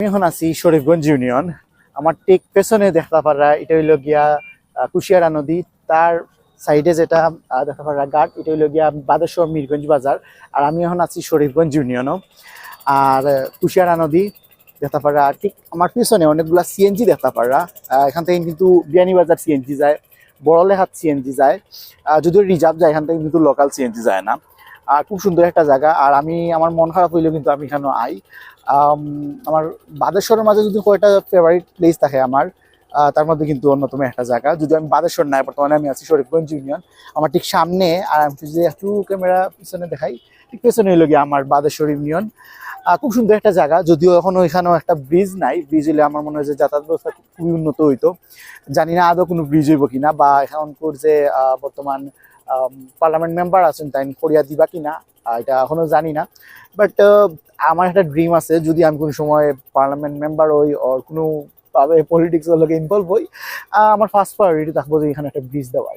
আমি এখন আছি শরীফগঞ্জ ইউনিয়ন। আমার ঠিক পেছনে দেখতে পারা এটা হইল গিয়া কুশিয়ারা নদী, তার সাইডে যেটা দেখতে পারা ঘাট, এটা হইল গিয়া বাদেশ্বর মিরগঞ্জ বাজার। আর আমি এখন আছি শরীফগঞ্জ ইউনিয়নও। আর কুশিয়ারা নদী দেখতে পারা ঠিক আমার পিছনে অনেকগুলা সিএনজি দেখতে পারা। এখান থেকে কিন্তু বিয়ানীবাজার সিএনজি যায়, বড়লেহাট সিএনজি যায়, যদিও রিজার্ভ যায়, এখান থেকে কিন্তু লোকাল সিএনজি যায় না। আর খুব সুন্দর একটা জায়গা। আর আমার মন খারাপ হইলেও কিন্তু আমি এখানে আই। আমার বাদেশ্বরের মাঝে যদি কয়টা ফেভারিট প্লেস থাকে আমার, তার মধ্যে কিন্তু অন্যতম একটা জায়গা। যদি আমি বাদেশ্বর নাই, বর্তমানে আমি আছি শরীফগঞ্জ ইউনিয়ন। আমার ঠিক সামনে, আর আমি যদি একটু ক্যামেরা পিছনে দেখাই, ঠিক পেছনে হইল গিয়ে আমার বাদেশ্বর ইউনিয়ন। খুব সুন্দর একটা জায়গা, যদিও এখনো এখানেও একটা ব্রিজ নাই। ব্রিজ হলে আমার মনে হয় যে যাতায়াত ব্যবস্থা খুবই উন্নত হইতো। জানি না আদৌ কোনো ব্রিজ হইব কিনা, বা এখনকার যে বর্তমান পার্লামেন্ট মেম্বার আছেন তাই করিয়া দিবা কিনা, এটা এখনো জানি না। বাট আমার একটা ড্রিম আছে, যদি আমি কোনো সময় পার্লামেন্ট মেম্বার হই ওর কোনো ভাবে পলিটিক্সের লোকে ইনভলভ হই, আমার ফার্স্ট প্রায়োরিটি থাকবো যে এখানে একটা ব্রিজ দেওয়ার।